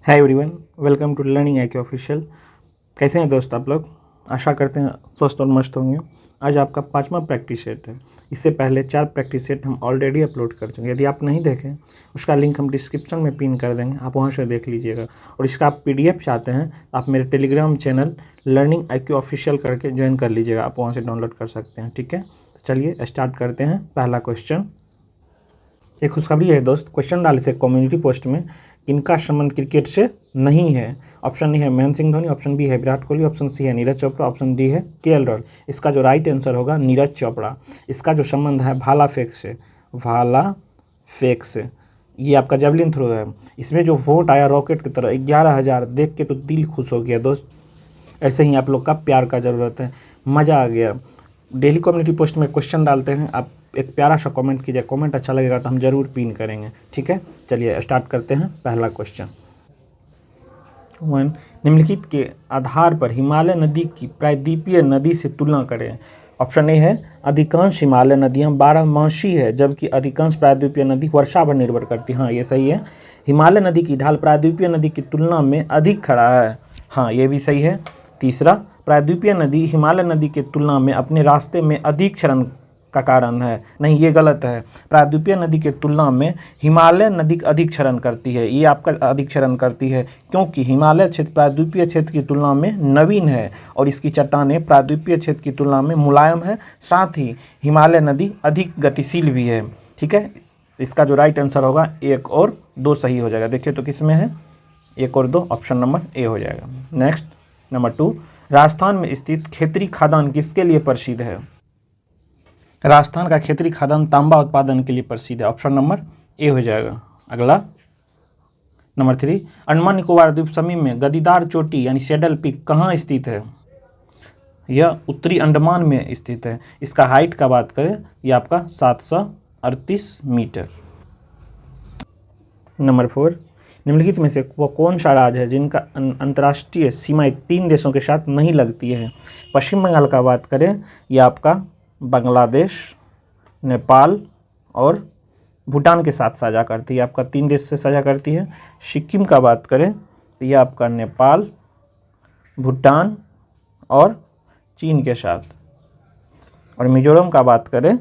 Hi everyone, welcome to learning IQ official. कैसे हैं दोस्त आप लोग? आशा करते हैं स्वस्थ और मस्त होंगे। आज आपका 5वां प्रैक्टिस सेट है। इससे पहले 4 प्रैक्टिस सेट हम ऑलरेडी अपलोड कर चुके हैं। यदि आप नहीं देखें उसका लिंक हम डिस्क्रिप्शन में पिन कर देंगे, आप वहां से देख लीजिएगा। और इसका आप PDF चाहते हैं आप मेरे Telegram channel learning IQ official करके ज्वाइन कर लीजिएगा, आप वहाँ से डाउनलोड कर सकते हैं। ठीक है, तो चलिए स्टार्ट करते हैं। पहला क्वेश्चन, एक खुशखबरी है दोस्त। क्वेश्चन डाले थे कम्युनिटी पोस्ट में, इनका संबंध क्रिकेट से नहीं है। ऑप्शन ए है महेंद्र सिंह धोनी, ऑप्शन बी है विराट कोहली, ऑप्शन सी है नीरज चोपड़ा, ऑप्शन डी है KL राहुल। इसका जो राइट आंसर होगा नीरज चोपड़ा। इसका जो संबंध है भाला फेंक से, भाला फेंक से। ये आपका जेवलिन थ्रो है। इसमें जो वोट आया रॉकेट की तरह 11,000, देख के तो दिल खुश हो गया दोस्त। ऐसे ही आप लोग का प्यार का ज़रूरत है, मज़ा आ गया। डेली कम्युनिटी पोस्ट में क्वेश्चन डालते हैं, आप एक प्यारा सा कमेंट कीजिए। कमेंट अच्छा लगेगा तो हम ज़रूर पिन करेंगे। ठीक है, चलिए स्टार्ट करते हैं। पहला क्वेश्चन 1, निम्नलिखित के आधार पर हिमालय नदी की प्रायद्वीपीय नदी से तुलना करें। ऑप्शन ए है अधिकांश हिमालय नदियाँ 12मासी है, जबकि अधिकांश प्रायद्वीपीय नदी वर्षा पर निर्भर करती है। हाँ, ये सही है। हिमालय नदी की ढाल प्रायद्वीपीय नदी की तुलना में अधिक खड़ा है। हाँ, ये भी सही है। तीसरा, प्रायद्वीपीय नदी हिमालय नदी की तुलना में अपने रास्ते में अधिक क्षरण का कारण है। नहीं, ये गलत है। प्रायद्वीपीय नदी की तुलना में हिमालय नदी अधिक क्षरण करती है। ये आपका अधिक क्षरण करती है क्योंकि हिमालय क्षेत्र प्रायद्वीपीय क्षेत्र की तुलना में नवीन है और इसकी चट्टानें प्रायद्वीपीय क्षेत्र की तुलना में मुलायम है। साथ ही हिमालय नदी अधिक गतिशील भी है। ठीक है, इसका जो राइट आंसर होगा 1 और 2 सही हो जाएगा। देखिए तो किस में है, 1 और 2, ऑप्शन नंबर ए हो जाएगा। नेक्स्ट, नंबर 2, राजस्थान में स्थित खेतरी खादान किसके लिए प्रसिद्ध है? राजस्थान का खेतरी खादान तांबा उत्पादन के लिए प्रसिद्ध है। ऑप्शन नंबर ए हो जाएगा। अगला नंबर 3, अंडमान निकोबार द्वीप समूह में गदीदार चोटी यानी सैडल पीक कहाँ स्थित है? यह उत्तरी अंडमान में स्थित है। इसका हाइट का बात करें, यह आपका 738 मीटर। नंबर 4, निम्नलिखित में से वो कौन सा राज्य है जिनका अंतर्राष्ट्रीय सीमाएं 3 देशों के साथ नहीं लगती है? पश्चिम बंगाल का बात करें, यह आपका बांग्लादेश, नेपाल और भूटान के साथ साझा करती है। आपका 3 देश से साझा करती है। सिक्किम का बात करें तो यह आपका नेपाल, भूटान और चीन के साथ। और मिजोरम का बात करें,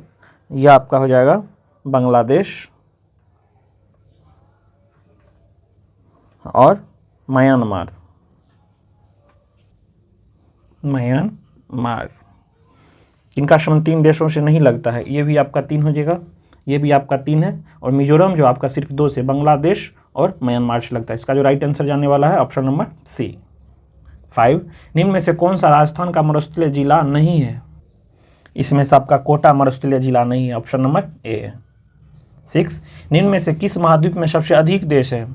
यह आपका हो जाएगा बांग्लादेश और म्यांमार। इनका संबंध 3 देशों से नहीं लगता है। ये भी आपका 3 हो जाएगा, ये भी आपका 3 है। और मिजोरम जो आपका सिर्फ 2 से, बांग्लादेश और म्यांमार से लगता है। इसका जो राइट आंसर जाने वाला है ऑप्शन नंबर सी। 5, निम्न में से कौन सा राजस्थान का मरुस्थलीय जिला नहीं है? इसमें से आपका कोटा मरुस्थलीय जिला नहीं है। ऑप्शन नंबर ए है। 6, निम्न में से किस महाद्वीप में सबसे अधिक देश है?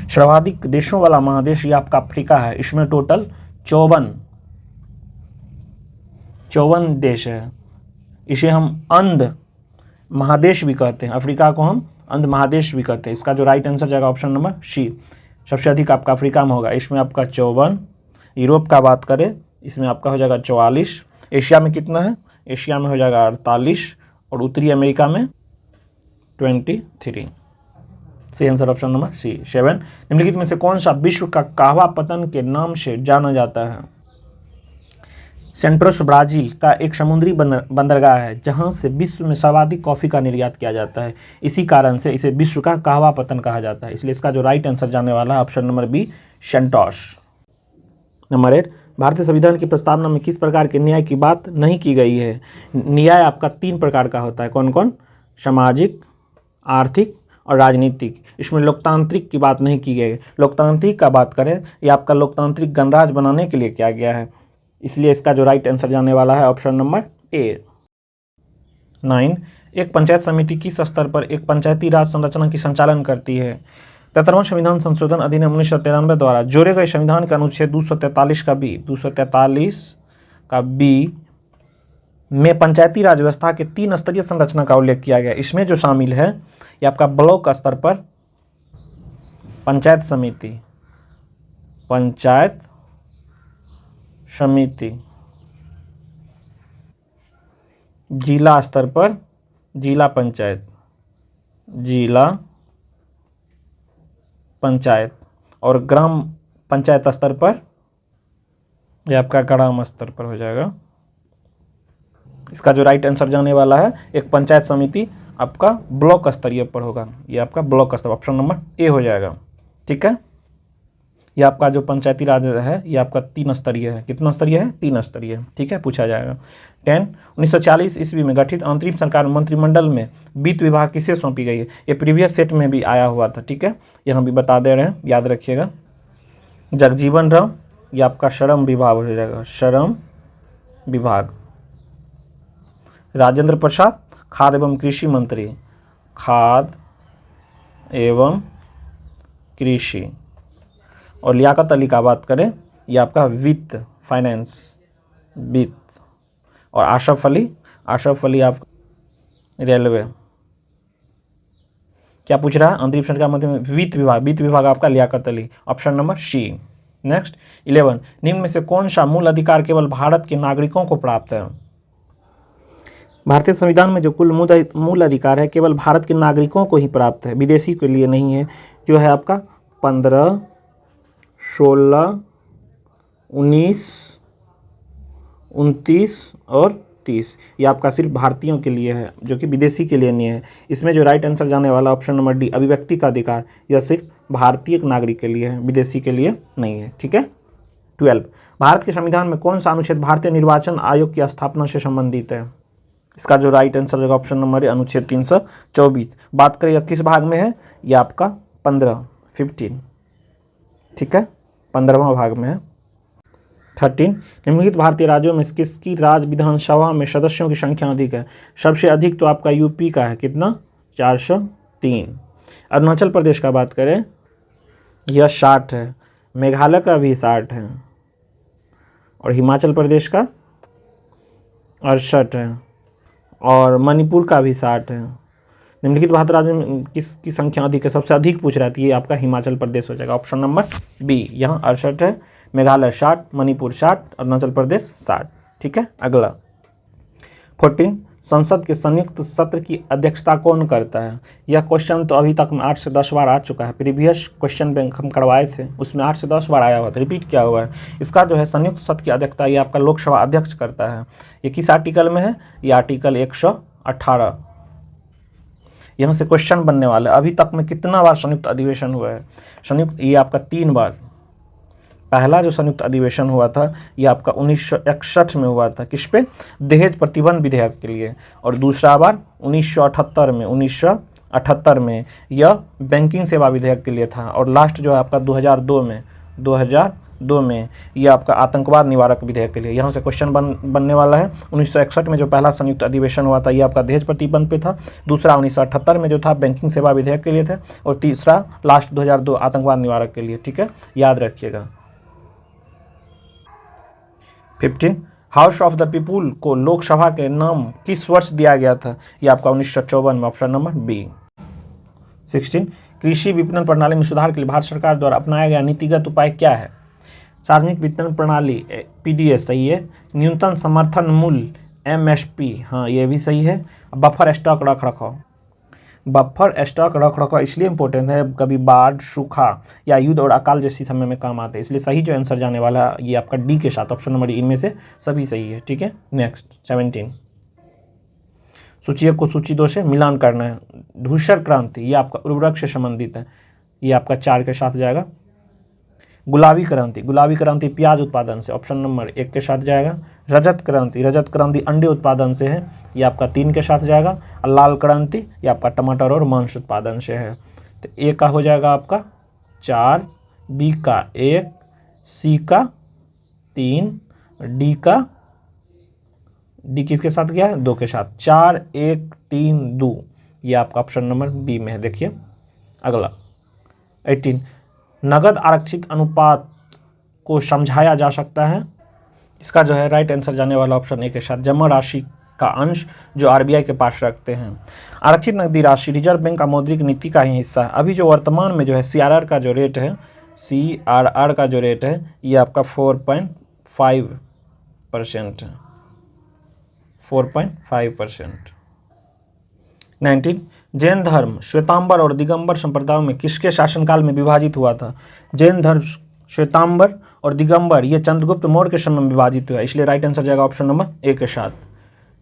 सर्वाधिक देशों वाला महादेश ये आपका अफ्रीका है। इसमें टोटल 54 देश है। इसे हम अंध महादेश भी कहते हैं। अफ्रीका को हम अंध महादेश भी कहते हैं। इसका जो राइट आंसर जाएगा ऑप्शन नंबर सी। सबसे अधिक आपका अफ्रीका में होगा। इसमें आपका 54। यूरोप का बात करें, इसमें आपका हो जाएगा 44। एशिया में कितना है? एशिया में हो जाएगा 48 और उत्तरी अमेरिका में 23। सही आंसर ऑप्शन नंबर सी। 7, निम्नलिखित में से कौन सा विश्व का कहवा पतन के नाम से जाना जाता है? सेंट्रोस ब्राजील का एक समुद्री बंदरगाह है जहां से विश्व में सर्वाधिक कॉफ़ी का निर्यात किया जाता है। इसी कारण से इसे विश्व का कहवा पतन कहा जाता है। इसलिए इसका जो राइट आंसर जाने वाला है ऑप्शन नंबर बी, सेंटोस। नंबर 8, भारतीय संविधान की प्रस्तावना में किस प्रकार के न्याय की बात नहीं की गई है? न्याय आपका 3 प्रकार का होता है। कौन कौन? सामाजिक, आर्थिक और राजनीतिक। इसमें लोकतांत्रिक की बात नहीं की गई। लोकतांत्रिक का बात करें, ये आपका लोकतांत्रिक गणराज्य बनाने के लिए किया गया है। इसलिए इसका जो राइट आंसर जाने वाला है ऑप्शन नंबर ए। 9, एक पंचायत समिति किस स्तर पर एक पंचायती राज संरचना की संचालन करती है? 73वां संविधान संशोधन अधिनियम 1993 द्वारा जोड़े गए संविधान का अनुच्छेद 243 का बी में पंचायती राज व्यवस्था के 3 स्तरीय संरचना का उल्लेख किया गया। इसमें जो शामिल है, ये आपका ब्लॉक स्तर पर पंचायत समिति, जिला स्तर पर जिला पंचायत, पंचायत, और ग्राम पंचायत स्तर पर यह आपका ग्राम स्तर पर हो जाएगा। इसका जो राइट आंसर जाने वाला है, एक पंचायत समिति आपका ब्लॉक स्तरीय पर होगा, ये आपका ब्लॉक स्तर, ऑप्शन नंबर ए हो जाएगा। ठीक है, ये आपका जो पंचायती राज है ये आपका 3 स्तरीय है। कितना स्तरीय है? 3 स्तरीय। ठीक है, पूछा जाएगा। 10 1940 ईस्वी में गठित अंतरिम सरकार मंत्रिमंडल में वित्त विभाग किसे सौंपी गई है? ये प्रीवियस सेट में भी आया हुआ था। ठीक है, यहाँ भी बता दे रहे हैं, याद रखिएगा। जगजीवन राम, ये आपका श्रम विभाग हो जाएगा, श्रम विभाग। राजेंद्र प्रसाद, खाद्य एवं कृषि मंत्री, खाद्य एवं कृषि। और लियाकत अली का बात करें, ये आपका वित्त, फाइनेंस, वित्त। और आशफ अली आप रेलवे। क्या पूछ रहा है? अंतरिम सरकार मंत्री में वित्त विभाग आपका Liaquat Ali, option number C. Next 11, निम्न में से कौन सा मूल अधिकार केवल भारत के नागरिकों को प्राप्त है? भारतीय संविधान में जो कुल मूल अधिकार है केवल भारत के नागरिकों को ही प्राप्त है, विदेशी के लिए नहीं है। जो है आपका 15, 16, 19, 29 और 30, ये आपका सिर्फ भारतीयों के लिए है, जो कि विदेशी के लिए नहीं है। इसमें जो राइट आंसर जाने वाला ऑप्शन नंबर डी, अभिव्यक्ति का अधिकार, यह सिर्फ भारतीय नागरिक के लिए है, विदेशी के लिए नहीं है। ठीक है। 12, भारत के संविधान में कौन सा अनुच्छेद भारतीय निर्वाचन आयोग की स्थापना से संबंधित है? इसका जो राइट आंसर होगा ऑप्शन नंबर है अनुच्छेद 324। बात करें किस भाग में है? यह आपका 15। ठीक है, 15वां भाग में है। 13, निम्नलिखित भारतीय राज्यों में किसकी राज्य विधानसभा में सदस्यों की संख्या अधिक है? सबसे अधिक तो आपका यूपी का है, कितना? 403। अरुणाचल प्रदेश का बात करें, यह 60 है। मेघालय का भी 60 है और हिमाचल प्रदेश का 68 है और मणिपुर का भी 60 है। निम्नलिखित भारतीय राज्यों में किसकी संख्या अधिक है? सबसे अधिक पूछ रहा है, ये आपका हिमाचल प्रदेश हो जाएगा, ऑप्शन नंबर बी। यहाँ 68 है, मेघालय 60, मणिपुर 60, अरुणाचल प्रदेश 60। ठीक है, अगला 14, संसद के संयुक्त सत्र की अध्यक्षता कौन करता है? यह क्वेश्चन तो अभी तक में 8 से 10 बार आ चुका है। प्रीवियस क्वेश्चन बैंक हम करवाए थे, उसमें 8 से 10 बार आया हुआ था, रिपीट किया हुआ है। इसका जो है संयुक्त सत्र की अध्यक्षता ये आपका लोकसभा अध्यक्ष करता है। ये किस आर्टिकल में है? ये आर्टिकल 118। यहाँ से क्वेश्चन बनने वाला है, अभी तक में कितना बार संयुक्त अधिवेशन हुआ है? संयुक्त ये आपका 3 बार। पहला जो संयुक्त अधिवेशन हुआ था ये आपका 1961 में हुआ था, किस पे? दहेज प्रतिबंध विधेयक के लिए। और दूसरा बार 1978 में यह बैंकिंग सेवा विधेयक के लिए था। और लास्ट जो है आपका 2002 में यह आपका आतंकवाद निवारक विधेयक के लिए। यहाँ से क्वेश्चन बनने वाला है। 1961 में जो पहला संयुक्त अधिवेशन हुआ था ये आपका दहेज प्रतिबंध पे था। दूसरा 1978 में जो था बैंकिंग सेवा विधेयक के लिए थे। और तीसरा लास्ट 2002 आतंकवाद निवारक के लिए। ठीक है, याद रखिएगा। 15, हाउस ऑफ द पीपुल को लोकसभा के नाम किस वर्ष दिया गया था? ये आपका 1954 में, ऑप्शन नंबर बी। 16, कृषि विपणन प्रणाली में सुधार के लिए भारत सरकार द्वारा अपनाया गया नीतिगत उपाय क्या है? सार्वजनिक वितरण प्रणाली, पीडीएस सही है। न्यूनतम समर्थन मूल्य, एमएसपी, हाँ ये भी सही है। बफर स्टॉक रख रखाव, बफर स्टॉक रख रखाव इसलिए इंपॉर्टेंट है, कभी बाढ़, सूखा या युद्ध और अकाल जैसी समय में काम आते हैं, इसलिए सही जो आंसर जाने वाला है ये आपका डी के साथ, ऑप्शन नंबर डी। इनमें से सभी सही है। ठीक है, नेक्स्ट 17, सूची 1 को सूची 2 से मिलान करना है। धूसर क्रांति ये आपका उर्वरक से संबंधित है, ये आपका 4 के साथ जाएगा। गुलाबी क्रांति प्याज उत्पादन से, ऑप्शन नंबर 1 के साथ जाएगा। रजत क्रांति अंडे उत्पादन से है, ये आपका 3 के साथ जाएगा। और लाल क्रांति ये आपका टमाटर और मांस उत्पादन से है, तो ए का हो जाएगा आपका 4, बी का 1, सी का 3, डी किसके साथ गया है? 2 के साथ। 4, 1, 3, 2, ये आपका ऑप्शन नंबर बी में है। देखिए अगला 18, नगद आरक्षित अनुपात को समझाया जा सकता है। इसका जो है राइट आंसर जाने वाला ऑप्शन ए के साथ, जमा राशि का अंश जो आरबीआई के पास रखते हैं। आरक्षित नकदी राशि रिजर्व बैंक का मौद्रिक नीति का ही हिस्सा है। अभी जो वर्तमान में जो है सीआरआर का जो रेट है, ये आपका 4.5% है, 4.5%। 19, जैन धर्म श्वेतांबर और दिगंबर संप्रदायों में किसके शासनकाल में विभाजित हुआ था? जैन धर्म श्वेतांबर और दिगंबर ये चंद्रगुप्त मौर्य के समय में विभाजित हुआ, इसलिए राइट आंसर जाएगा ऑप्शन नंबर ए के साथ।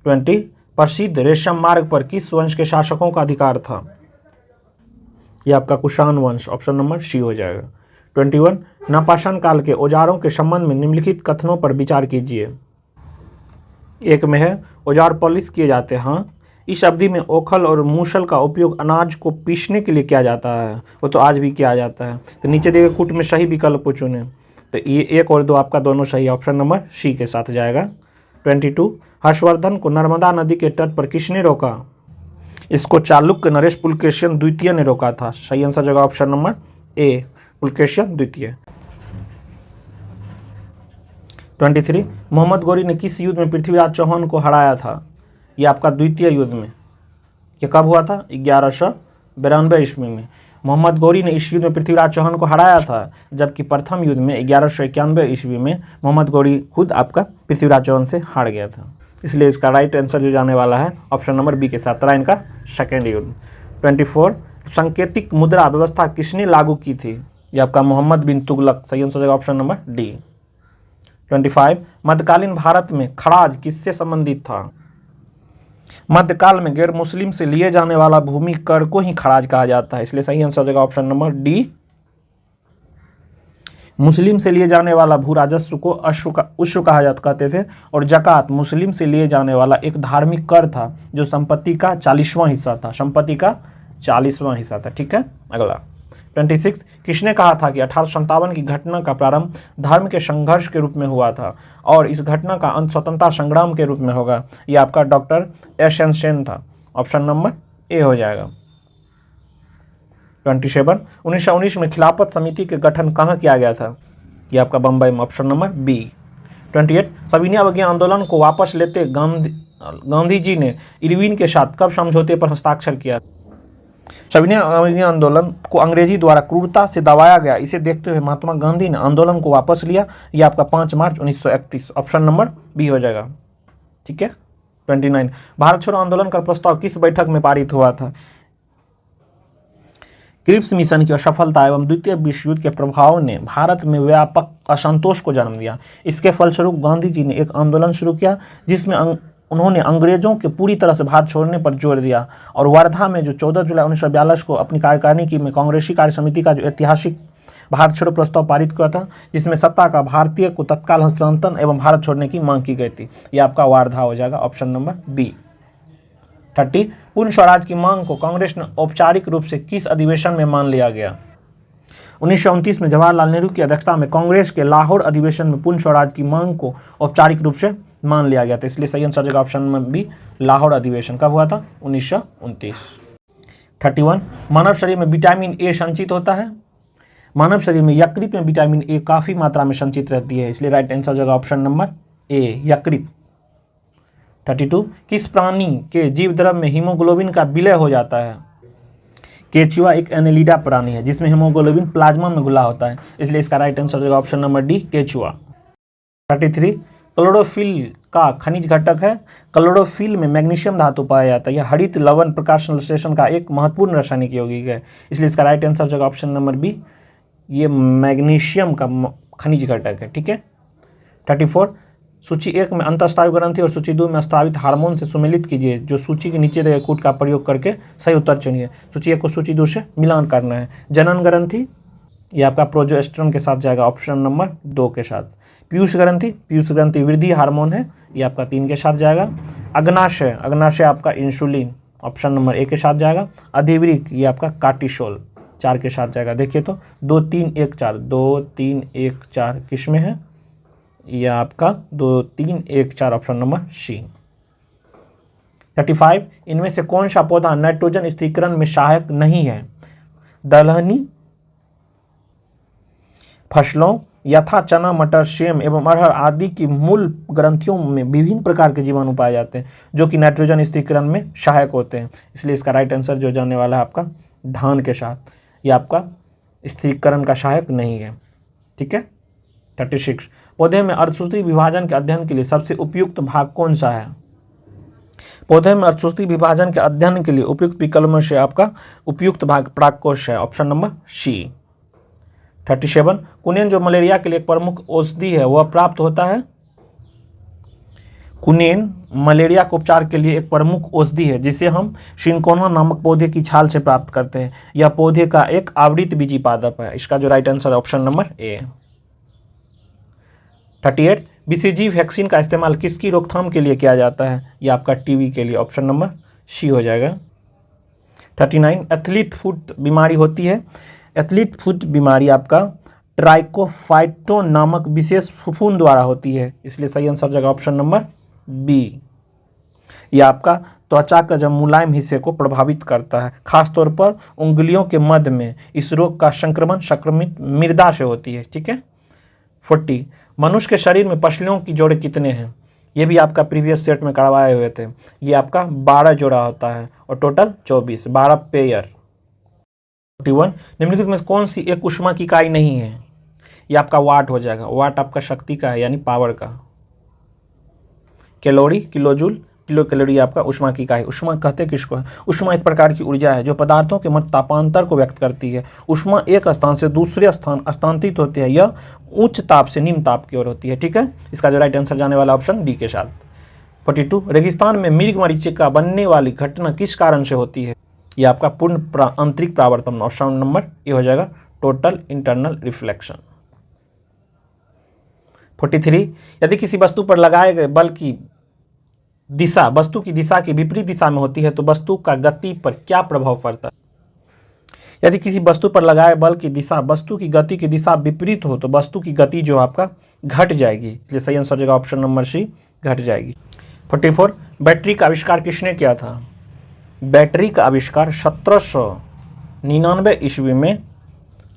20 प्रसिद्ध रेशम मार्ग पर किस वंश के शासकों का अधिकार था? यह आपका कुषाण वंश, ऑप्शन नंबर सी हो जाएगा। 21 नवपाषाण काल के औजारों के संबंध में निम्नलिखित कथनों पर विचार कीजिए। एक में है औजार पॉलिश किए जाते हैं। इस अवधि में ओखल और मूसल का उपयोग अनाज को पीसने के लिए किया जाता है, वो तो आज भी किया जाता है। तो नीचे दिए गए कूट में सही विकल्प को चुने, तो ये 1 और 2 आपका दोनों सही, ऑप्शन नंबर सी के साथ जाएगा। 22 हर्षवर्धन को नर्मदा नदी के तट पर किसने रोका? इसको चालुक्य नरेश पुलकेशिन द्वितीय ने रोका था, सही आंसर जगह ऑप्शन नंबर ए पुलकेशिन द्वितीय। 23 मोहम्मद गौरी ने किस युद्ध में पृथ्वीराज चौहान को हराया था? ये आपका द्वितीय युद्ध में। ये कब हुआ था? 1192 ईस्वी में मोहम्मद गौरी ने इस युद्ध में पृथ्वीराज चौहान को हराया था, जबकि प्रथम युद्ध में 1191 ईस्वी में मोहम्मद गौरी खुद आपका पृथ्वीराज चौहान से हार गया था। इसलिए इसका राइट आंसर जो जाने वाला है ऑप्शन नंबर बी के साथ, रहा इनका सेकेंड युद्ध। 24 सांकेतिक मुद्रा व्यवस्था किसने लागू की थी? ये आपका मोहम्मद बिन तुगलक, सही आंसर जाएगा ऑप्शन नंबर डी। 25 मध्यकालीन भारत में खराज किससे संबंधित था? मध्यकाल में गैर मुस्लिम से लिए जाने वाला भूमि कर को ही खराज कहा जाता है, इसलिए सही आंसर हो जाएगा ऑप्शन नंबर डी। मुस्लिम से लिए जाने वाला भू राजस्व को उश्र कहा जाता कहते थे, और जकात मुस्लिम से लिए जाने वाला एक धार्मिक कर था जो संपत्ति का 40वां हिस्सा था, संपत्ति का 40वां हिस्सा था। ठीक है, अगला 26 किसने कहा था कि 1857 की घटना का प्रारंभ धर्म के संघर्ष के रूप में हुआ था और इस घटना का अंत स्वतंत्रता संग्राम के रूप में होगा? ये आपका डॉक्टर एस.एन. सेन था, ऑप्शन नंबर ए हो जाएगा। 27 1919 में खिलाफत समिति के गठन कहाँ किया गया था? ये आपका बम्बई में, ऑप्शन नंबर बी। 28 सविनय अवज्ञा आंदोलन को वापस लेते गांधी जी ने इरविन के साथ कब समझौते पर हस्ताक्षर किया? सविनय अवज्ञा आंदोलन को अंग्रेजी द्वारा क्रूरता से दबाया गया, इसे देखते हुए महात्मा गांधी ने आंदोलन को वापस लिया। यह आपका 5 मार्च 1931, ऑप्शन नंबर बी हो जाएगा। ठीक है। 29 भारत छोड़ो आंदोलन का प्रस्ताव किस बैठक में पारित हुआ था? क्रिप्स मिशन की असफलता एवं द्वितीय विश्व युद्ध के प्रभाव ने भारत में व्यापक असंतोष को जन्म दिया। इसके फलस्वरूप गांधी जी ने एक आंदोलन शुरू किया जिसमें उन्होंने अंग्रेजों के पूरी तरह से भारत छोड़ने पर जोर दिया और वर्धा में जो 14 जुलाई 1942 को अपनी कार्यकारिणी में कांग्रेसी कार्य समिति का जो ऐतिहासिक भारत छोड़ो प्रस्ताव पारित किया था, जिसमें सत्ता का भारतीय को तत्काल हस्तांतरण एवं भारत छोड़ने की मांग की गई थी। यह आपका वार्धा हो जाएगा, ऑप्शन नंबर बी। 30 पूर्ण स्वराज की मांग को कांग्रेस ने औपचारिक रूप से किस अधिवेशन में मान लिया गया? 1929 में जवाहरलाल नेहरू की अध्यक्षता में कांग्रेस के लाहौर अधिवेशन में पूर्ण स्वराज की मांग को औपचारिक रूप से मान लिया गया था, इसलिए सही आंसर होगा ऑप्शन नंबर बी, लाहौर अधिवेशन। कब हुआ था? 1929। 31 मानव शरीर में विटामिन ए संचित होता है। मानव शरीर में यकृत में विटामिन ए काफी मात्रा में संचित रहती है, इसलिए राइट आंसर होगा ऑप्शन नंबर ए, यकृत। 32 किस प्राणी के जीव द्रव में हीमोग्लोबिन का विलय हो जाता है? केचुआ एक एनेलिडा प्राणी है जिसमें हीमोग्लोबिन प्लाज्मा में घुला होता है, इसलिए इसका राइट आंसर होगा ऑप्शन नंबर डी, केचुआ। 33 क्लोरोफिल का खनिज घटक है। क्लोरोफिल में मैग्नीशियम धातु पाया जाता है। यह हरित लवण प्रकाश संश्लेषण का एक महत्वपूर्ण रासायनिक यौगिक है, इसलिए इसका राइट आंसर होगा ऑप्शन नंबर बी, ये मैग्नीशियम का खनिज घटक है। ठीक है। 34 सूची 1 में अंतःस्रावी ग्रंथि और सूची 2 में स्रावित हार्मोन से सुमेलित कीजिए। जो सूची के नीचे दिए कूट का प्रयोग करके सही उत्तर चुनिए। सूची 1 को सूची 2 से मिलान करना है। जनन ग्रंथि, ये आपका प्रोजेस्टेरोन के साथ जाएगा, ऑप्शन नंबर 2 के साथ। पीयूष ग्रंथि वृद्धि हार्मोन है, ये आपका 3 के साथ जाएगा। अग्नाशय आपका इंसुलिन, ऑप्शन नंबर ए के साथ जाएगा। अधिवृक्क, ये आपका कार्टिसोल 4 के साथ जाएगा। देखिए तो 2 3 1 4 2 3 1 4 किस में है? यह आपका 2 3 1 4, ऑप्शन नंबर सी। 35 इनमें से कौन सा पौधा नाइट्रोजन स्थिरीकरण में सहायक नहीं है? दलहनी फसलों यथा चना, मटर, सेम एवं अरहर आदि की मूल ग्रंथियों में विभिन्न प्रकार के जीवाणु पाए जाते हैं जो कि नाइट्रोजन स्थिरीकरण में सहायक होते हैं, इसलिए इसका राइट आंसर जो जाने वाला है आपका धान के साथ, ये आपका स्थिरीकरण का सहायक नहीं है। ठीक है। 36 पौधे में अर्धसूत्री विभाजन के अध्ययन के लिए सबसे उपयुक्त भाग कौन सा है? पौधे में अर्धसूत्री विभाजन के अध्ययन के लिए उपयुक्त विकल्प में से आपका उपयुक्त भाग परागकोश है, ऑप्शन नंबर सी। 37 कुनिन जो मलेरिया के लिए एक प्रमुख औषधि है वह प्राप्त होता है। कुनिन मलेरिया के उपचार के लिए एक प्रमुख औषधि है जिसे हम सिंकोना नामक पौधे की छाल से प्राप्त करते हैं। यह पौधे का एक आवृत बीजी पादप है। इसका जो राइट आंसर है option number A. 38 BCG vaccine का इस्तेमाल किसकी रोकथाम के लिए किया जाता है? यह आपका टीबी के लिए, ऑप्शन नंबर सी हो जाएगा। 39 एथलीट फुट बीमारी होती है। एथलीट फुट बीमारी आपका ट्राइकोफाइटोन नामक विशेष फफूंद द्वारा होती है, इसलिए सही आंसर जगह ऑप्शन नंबर बी। यह आपका त्वचा का जब मुलायम हिस्से को प्रभावित करता है, खासतौर पर उंगलियों के मध्य में। इस रोग का संक्रमण संक्रमित मृदा से होती है, ठीक है। 40 मनुष्य के शरीर में पसलियों की जोड़े कितने हैं? ये भी आपका प्रीवियस सेट में करवाए हुए थे। ये आपका 12 जोड़ा होता है और टोटल 24, 12 पेयर। 41 निम्नलिखित में कौन सी एक ऊष्मा की इकाई नहीं है? ये आपका वाट हो जाएगा। वाट आपका शक्ति का है, यानी पावर का। कैलोरी, किलोजूल, किलो कैलोरी आपका ऊष्मा की इकाई। ऊष्मा कहते किसको है? ऊष्मा एक प्रकार की ऊर्जा है जो पदार्थों के मध्य तापांतर को व्यक्त करती है। ऊष्मा एक स्थान से दूसरे स्थान स्थानांतरित होती है। यह उच्च ताप से निम्न ताप की ओर होती है, ठीक है। इसका जो राइट आंसर जाने वाला ऑप्शन डी के साथ। 42 रेगिस्तान में मृग मरीचिका बनने वाली घटना किस कारण से होती है? यह आपका पूर्ण आंतरिक परावर्तन, ऑप्शन नंबर ए हो जाएगा, टोटल इंटरनल रिफ्लेक्शन। 43 यदि किसी वस्तु पर लगाए गए बल की दिशा वस्तु की दिशा की विपरीत दिशा में होती है तो वस्तु का गति पर क्या प्रभाव पड़ता है? यदि किसी वस्तु पर लगाए बल की दिशा वस्तु की गति की दिशा विपरीत हो तो वस्तु की गति जो आपका घट जाएगी, इसलिए सही आंसर जगह ऑप्शन नंबर सी, घट जाएगी। 44 बैटरी का आविष्कार किसने किया था? बैटरी का आविष्कार 1799 ईस्वी में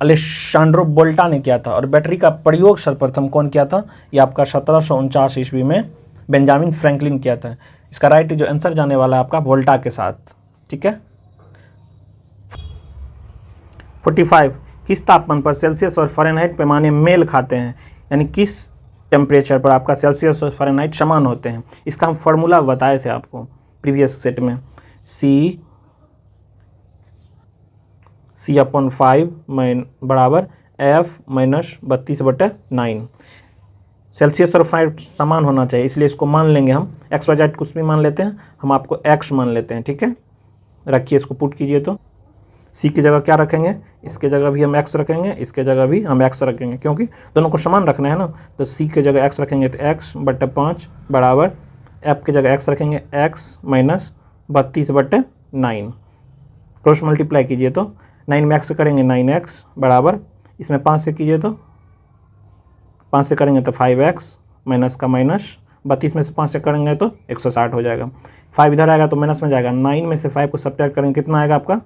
अलेक्सांड्रो वोल्टा ने किया था और बैटरी का प्रयोग सर्वप्रथम कौन किया था? यह आपका 1749 ईस्वी में बेंजामिन फ्रैंकलिन किया था। इसका राइट जो आंसर जाने वाला है आपका वोल्टा के साथ, ठीक है। 45 किस तापमान पर सेल्सियस और फ़ारेनहाइट पैमाने मेल खाते हैं? यानी किस टेम्परेचर पर आपका सेल्सियस और फ़ारेनहाइट समान होते हैं? इसका हम फॉर्मूला बताए थे आपको प्रीवियस सेट में। C/5 बराबर F माइनस 32/9। सेल्सियस और फ़ारेनहाइट समान होना चाहिए, इसलिए इसको मान लेंगे हम। XYZ कुछ भी मान लेते हैं, हम आपको X मान लेते हैं, ठीक है। रखिए, इसको पुट कीजिए तो C की जगह क्या रखेंगे? इसके जगह भी हम X रखेंगे, इसके जगह भी हम X रखेंगे, क्योंकि दोनों को समान रखना है ना। तो C की जगह X रखेंगे तो X/5 बराबर F की जगह X रखेंगे X माइनस 32/9। क्रॉस मल्टीप्लाई कीजिए तो 9 में X करेंगे 9X बराबर, इसमें 5 से कीजिए तो 5 से करेंगे तो 5X माइनस का माइनस, 32 में से 5 से करेंगे तो 160 हो जाएगा। 5 इधर आएगा तो माइनस में जाएगा। 9 में से 5 को सब्ट्रैक्ट करेंगे, कितना आएगा आपका?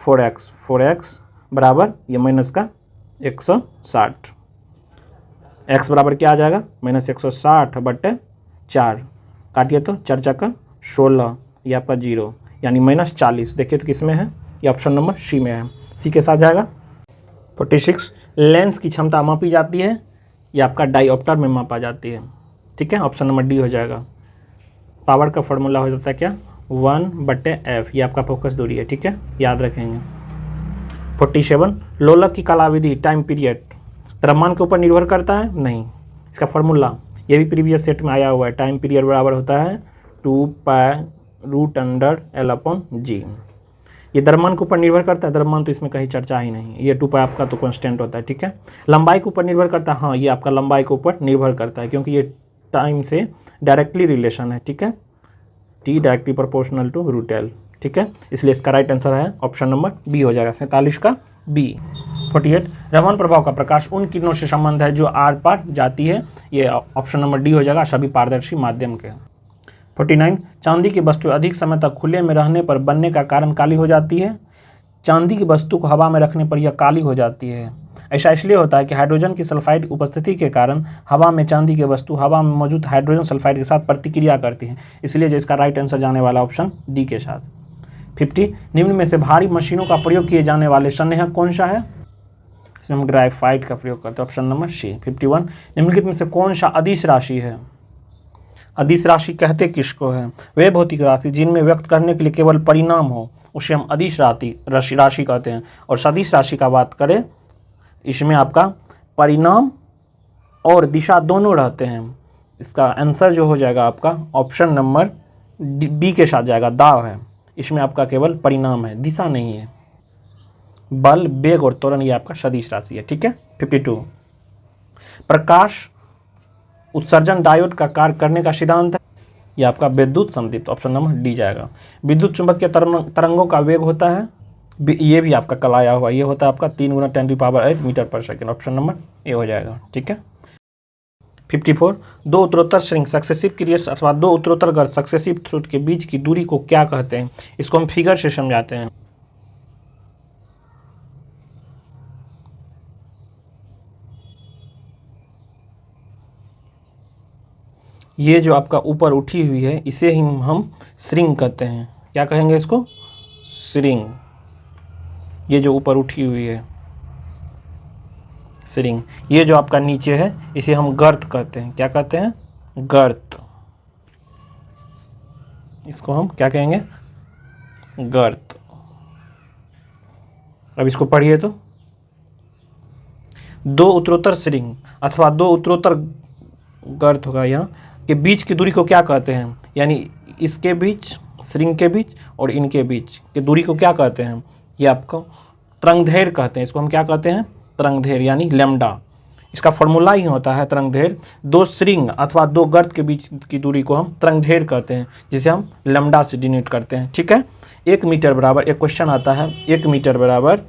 4X बराबर ये माइनस का 160। X बराबर क्या आ जाएगा? माइनस 160/4। काटिए तो 4 चक्का 16, ये आपका 0, यानी माइनस 40। देखिए तो किस में है? ये ऑप्शन नंबर सी में है। सी के साथ जाएगा। 46 लेंस की क्षमता मापी जाती है, ये आपका डायोप्टर में मापा जाती है, ठीक है। ऑप्शन नंबर डी हो जाएगा। पावर का फॉर्मूला हो जाता है क्या? 1/f, ये आपका फोकस दूरी है, ठीक है, याद रखेंगे। 47 लोलक की कालावधि टाइम पीरियड द्रव्यमान के ऊपर निर्भर करता है? नहीं। इसका फॉर्मूला ये भी प्रीवियस सेट में आया हुआ है। टाइम पीरियड बराबर होता है 2π√L/g। ये द्रव्यमान के ऊपर निर्भर करता है? द्रव्यमान तो इसमें कहीं चर्चा ही नहीं, ये 2π आपका तो कांस्टेंट होता है, ठीक है। लंबाई के ऊपर निर्भर करता है? हाँ, ये आपका लंबाई के ऊपर निर्भर करता है, क्योंकि ये टाइम से डायरेक्टली रिलेशन है, ठीक है। T directly proportional to √L, ठीक है। इसलिए इसका राइट आंसर है ऑप्शन नंबर बी हो जाएगा, 47 का बी। 48 रमन प्रभाव का प्रकाश उन किरणों से संबंध है जो आर पार जाती है, ये ऑप्शन नंबर डी हो जाएगा, सभी पारदर्शी माध्यम के। 49 चांदी की वस्तु अधिक समय तक खुले में रहने पर बनने का कारण काली हो जाती है? चांदी की वस्तु को हवा में रखने पर यह काली हो जाती है। ऐसा इसलिए होता है कि हाइड्रोजन की सल्फाइड उपस्थिति के कारण हवा में चांदी की वस्तु हवा में मौजूद हाइड्रोजन सल्फाइड के साथ प्रतिक्रिया करती है, इसलिए जो इसका राइट आंसर जाने वाला ऑप्शन डी के साथ। 50 निम्न में से भारी मशीनों का प्रयोग किए जाने वाले संदेहक कौन सा है? इसमें हम ग्रेफाइट का प्रयोग करते हैं, ऑप्शन नंबर सी। 51 निम्नलिखित में से कौन सा अदिश राशि है? अदिश राशि कहते किसको है? वे भौतिक राशि जिनमें व्यक्त करने के लिए केवल परिणाम हो उसे हम अदिश राशि कहते हैं। और सदिश राशि का बात करें, इसमें आपका परिणाम और दिशा दोनों रहते हैं। इसका आंसर जो हो जाएगा आपका ऑप्शन नंबर बी के साथ जाएगा, दाव है। इसमें आपका केवल परिणाम है, दिशा नहीं है। बल, वेग और त्वरण ये आपका सदिश राशि है। ठीक है। 52 प्रकाश उत्सर्जन डायोड का कार्य करने का सिद्धांत है, ये आपका विद्युत समदीप्त, ऑप्शन नंबर डी जाएगा। विद्युत चुंबकीय तरंगों का वेग होता है, ये भी आपका कल आया हुआ, ये होता है आपका 3 × 10⁸ मीटर पर सेकेंड, ऑप्शन नंबर ए हो जाएगा। ठीक है। 54 दो उत्तरोत्तर श्रृंग सक्सेसिव पीरियड्स अथवा दो उत्तरोत्तर गर्त सक्सेसिव थ्रुट के बीच की दूरी को क्या कहते हैं? इसको हम फिगर से समझाते हैं। ये जो आपका ऊपर उठी हुई है इसे ही हम श्रृंग कहते हैं। क्या कहेंगे इसको? श्रृंग। ये जो ऊपर उठी हुई है श्रृंग, ये जो आपका नीचे है इसे हम गर्त कहते हैं। क्या कहते हैं? गर्त। इसको हम क्या कहेंगे? गर्त। अब इसको पढ़िए तो, दो उत्तरोत्तर श्रृंग अथवा दो उत्तरोत्तर गर्त होगा यहाँ के बीच की दूरी को क्या कहते हैं? यानी इसके बीच, श्रृंग के बीच और इनके बीच की दूरी को क्या कहते हैं? ये आपको तरंगदैर्घ्य कहते हैं। इसको हम क्या कहते हैं? तरंगदैर्घ्य यानी लैम्डा। इसका फॉर्मूला ही होता है तरंगदैर्घ्य। दो श्रृंग अथवा दो गर्त के बीच की दूरी को हम तरंगदैर्घ्य कहते हैं, जिसे हम लैम्डा से डिनोट करते हैं। ठीक है। 1 मीटर बराबर, एक क्वेश्चन आता है, 1 मीटर बराबर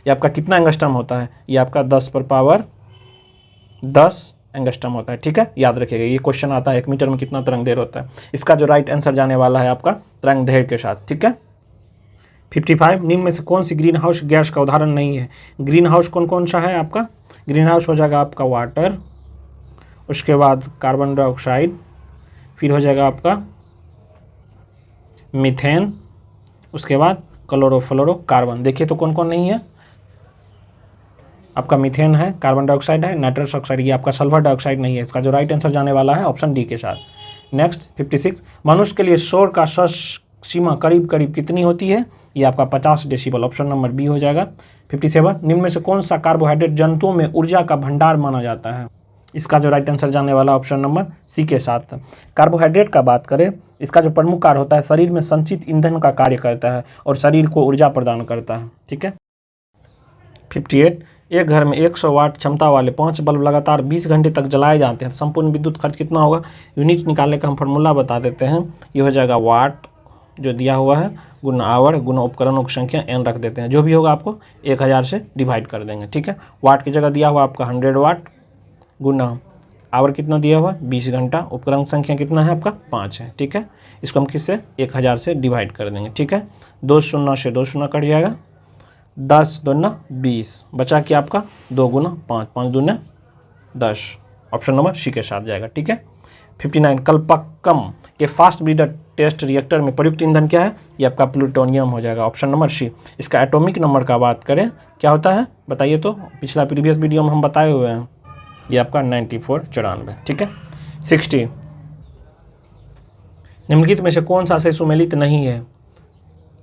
ये आपका कितना एंगस्ट्रम होता है? ये आपका 10⁻10 एंगस्ट्रम होता है। ठीक है, याद रखिएगा, ये क्वेश्चन आता है 1 मीटर में कितना तरंगदैर्घ्य होता है। इसका जो राइट आंसर जाने वाला है आपका तरंगदैर्घ्य के साथ। ठीक है। 55 निम्न में से कौन सी ग्रीन हाउस गैस का उदाहरण नहीं है? ग्रीन हाउस कौन कौन सा है आपका? ग्रीन हाउस हो जाएगा आपका वाटर, उसके बाद कार्बन डाइऑक्साइड, फिर हो जाएगा आपका मीथेन, उसके बाद क्लोरोफ्लोरोकार्बन। देखिए तो कौन कौन नहीं है? आपका मीथेन है, कार्बन डाइऑक्साइड है, नाइट्रस ऑक्साइड, ये आपका सल्फर डाइऑक्साइड नहीं है। इसका जो राइट आंसर जाने वाला है ऑप्शन डी के साथ। नेक्स्ट 56 मनुष्य के लिए शोर का सीमा करीब करीब कितनी होती है? ये आपका 50 डेसिबल, ऑप्शन नंबर बी हो जाएगा। 57 निम्न में से कौन सा कार्बोहाइड्रेट जंतुओं में ऊर्जा का भंडार माना जाता है? इसका जो राइट आंसर जाने वाला ऑप्शन नंबर सी के साथ। कार्बोहाइड्रेट का बात करें, इसका जो प्रमुख कार्य होता है शरीर में संचित ईंधन का कार्य करता है और शरीर को ऊर्जा प्रदान करता है। ठीक है। 58 एक घर में 100 वाट क्षमता वाले 5 बल्ब लगातार 20 घंटे तक जलाए जाते हैं, संपूर्ण विद्युत खर्च कितना होगा? यूनिट निकालने का हम फॉर्मूला बता देते हैं। ये हो जाएगा वाट जो दिया हुआ है गुना आवर गुना उपकरणों की संख्या n रख देते हैं। जो भी होगा आपको 1000 से डिवाइड कर देंगे। ठीक है। वाट की जगह दिया हुआ आपका 100 वाट गुना आवर कितना दिया हुआ? 20 घंटा, उपकरण संख्या कितना है आपका? 5 है। ठीक है। इसको हम किससे? 1000 से डिवाइड कर देंगे। ठीक है। 2 शून्य से 2 शून्य कट जाएगा, 10 दूना 20, बचा कि आपका 2 गुना 5, 5 दूना 10, ऑप्शन नंबर सी के साथ जाएगा। ठीक है। 59 कल्पक्कम के फास्ट ब्रीडर टेस्ट रिएक्टर में प्रयुक्त ईंधन क्या है? ये आपका प्लूटोनियम हो जाएगा, ऑप्शन नंबर सी। इसका एटॉमिक नंबर का बात करें क्या होता है बताइए तो, पिछला प्रीवियस वीडियो में हम बताए हुए हैं, ये आपका 9494। ठीक है। 60 निम्नलिखित में से कौन सा से सुमेलित नहीं है?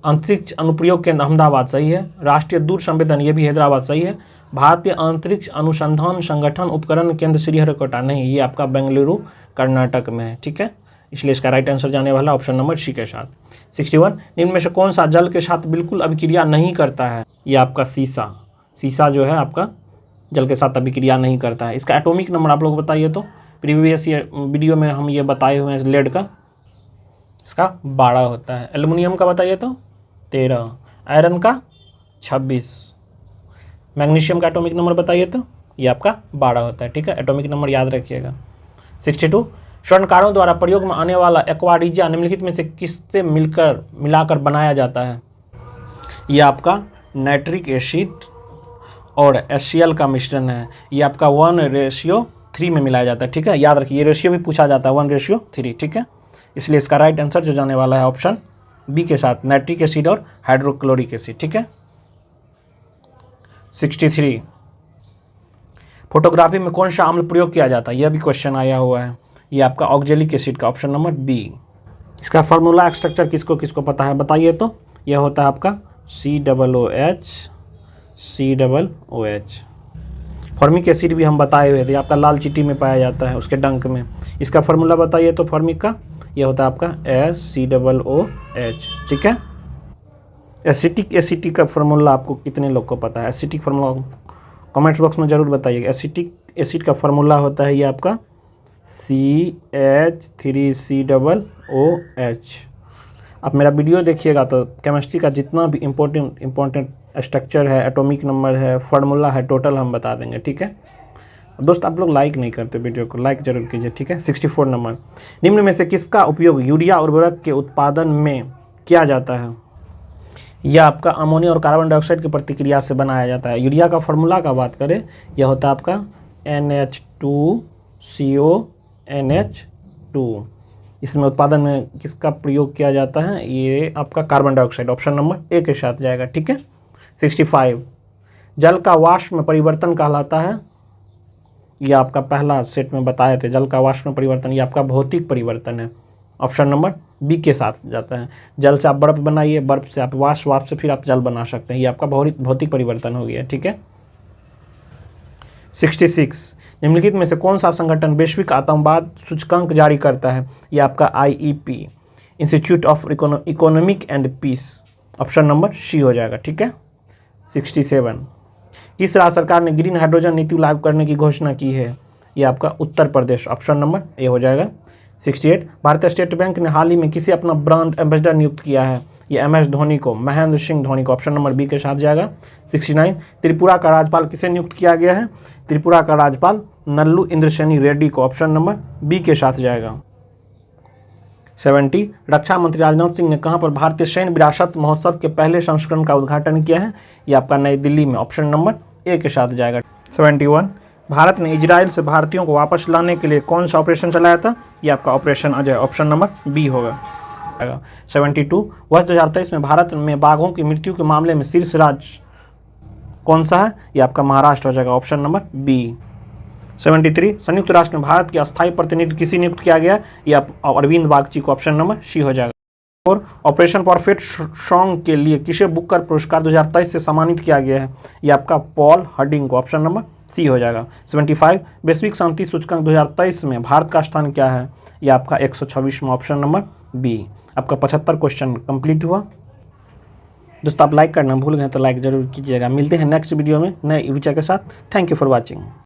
अंतरिक्ष अनुप्रयोग केंद्र अहमदाबाद सही है, राष्ट्रीय दूर संवेदन ये भी हैदराबाद सही है, भारतीय अंतरिक्ष अनुसंधान संगठन उपकरण केंद्र श्रीहरिकोटा नहीं, ये आपका बेंगलुरु कर्नाटक में है। ठीक है। इसलिए इसका राइट आंसर जाने वाला ऑप्शन नंबर सी के साथ। 61 निम्न में से कौन सा जल के साथ बिल्कुल अभिक्रिया नहीं करता है? ये आपका सीसा जो है आपका जल के साथ अभिक्रिया नहीं करता है। इसका एटॉमिक नंबर आप लोग बताइए तो, प्रीवियस वीडियो में हम ये बताए हुए हैं लेड का, इसका 12 होता है। एल्युमिनियम का बताइए तो 13, आयरन का 26, मैग्नीशियम का एटॉमिक नंबर बताइए तो ये आपका 12 होता है। ठीक है। एटॉमिक नंबर याद रखिएगा। 62 स्वर्णकारों द्वारा प्रयोग में आने वाला एक्वारिजा निम्नलिखित में से किससे मिलाकर बनाया जाता है? ये आपका नाइट्रिक एसिड और HCl का मिश्रण है। ये आपका 1:3 में मिलाया जाता है। ठीक है। याद रखिए, ये रेशियो भी पूछा जाता है 1:3। ठीक है। इसलिए इसका राइट आंसर जो जाने वाला है ऑप्शन बी के साथ, नाइट्रिक एसिड और हाइड्रोक्लोरिक एसिड। ठीक है। 63 फोटोग्राफी में कौन सा अम्ल प्रयोग किया जाता है? यह भी क्वेश्चन आया हुआ है। ये आपका ऑक्जेलिक एसिड का ऑप्शन नंबर बी। इसका फार्मूला स्ट्रक्चर किसको किसको पता है बताइए तो। यह होता है आपका COOH। फॉर्मिक एसिड भी हम बताए हुए थे, आपका लाल चींटी में पाया जाता है, उसके डंक में। इसका फार्मूला बताइए तो फॉर्मिक का, यह होता है आपका ACOOH। ठीक है। एसिटिक एसिड का फार्मूला आपको कितने लोग को पता है? एसिटिक फार्मूला कमेंट्स बॉक्स में ज़रूर बताइएगा। एसिटिक एसिड का फार्मूला होता है ये आपका CH3COOH। आप मेरा वीडियो देखिएगा तो केमिस्ट्री का जितना भी इम्पोर्टेंट स्ट्रक्चर है, एटॉमिक नंबर है, फार्मूला है, टोटल हम बता देंगे। ठीक है दोस्त, आप लोग लाइक नहीं करते वीडियो को, लाइक जरूर कीजिए। ठीक है। 64 नंबर, निम्न में से किसका उपयोग यूरिया उर्वरक के उत्पादन में किया जाता है? यह आपका अमोनिया और कार्बन डाइऑक्साइड की प्रतिक्रिया से बनाया जाता है। यूरिया का फार्मूला का बात करें, यह होता है आपका NH2CONH2। इसमें उत्पादन में किसका प्रयोग किया जाता है? ये आपका carbon dioxide, option number A के साथ जाएगा। ठीक है। 65, जल का वाष्प में परिवर्तन कहलाता है। यह आपका पहला सेट में बताए थे, जल का वाष्प में परिवर्तन, ये आपका भौतिक परिवर्तन है, ऑप्शन नंबर बी के साथ जाता है। जल से आप बर्फ बनाइए, बर्फ से आप वाष्प, वाष्प से फिर आप जल बना सकते हैं, ये आपका भौतिक परिवर्तन हो गया। ठीक है। 66, निम्नलिखित में से कौन सा संगठन वैश्विक आतंकवाद सूचकांक जारी करता है? ये आपका IEP, institute of economic and peace, option number C हो जाएगा। ठीक है। 67, किस राज्य सरकार ने ग्रीन हाइड्रोजन नीति लागू करने की घोषणा की है? ये आपका Uttar Pradesh, option number A हो जाएगा। 68, भारतीय स्टेट बैंक ने हाल ही में किसे अपना ब्रांड एम्बेसडर नियुक्त किया है? ये MS धोनी को, महेंद्र सिंह धोनी को, ऑप्शन नंबर बी के साथ जाएगा। 69, त्रिपुरा का राज्यपाल किसे नियुक्त किया गया है? त्रिपुरा का राज्यपाल नल्लू इंद्रसेनी रेड्डी को, ऑप्शन नंबर बी के साथ जाएगा। 70, रक्षा मंत्री राजनाथ सिंह ने कहां पर भारतीय सैन्य विरासत महोत्सव के पहले संस्करण का उद्घाटन किया है? ये आपका नई दिल्ली में, ऑप्शन नंबर ए के साथ जाएगा। 71, भारत ने इजराइल से भारतीयों को वापस लाने के लिए कौन सा ऑपरेशन चलाया था? ये आपका operation Ajay, option number B होगा। 72, वर्ष 2023 में भारत में बाघों की मृत्यु के मामले में शीर्ष राज्य कौन सा है? ये आपका महाराष्ट्र हो जाएगा, ऑप्शन नंबर बी। 73, संयुक्त राष्ट्र में भारत के अस्थायी प्रतिनिधि किसे नियुक्त किया गया? ये आप अरविंद बागची को, ऑप्शन नंबर सी हो जाएगा। और ऑपरेशन परफेक्ट सॉन्ग के लिए किसे बुकर पुरस्कार 2023 से सम्मानित किया गया है? ये आपका पॉल हडिंग को, ऑप्शन नंबर सी हो जाएगा। 75, वैश्विक शांति सूचकांक 2023 में भारत का स्थान क्या है? ये आपका 126वां, ऑप्शन नंबर बी। आपका 75 क्वेश्चन कंप्लीट हुआ। दोस्तों आप लाइक करना भूल गए तो लाइक जरूर कीजिएगा। मिलते हैं नेक्स्ट वीडियो में नए विषय के साथ। Thank you for watching.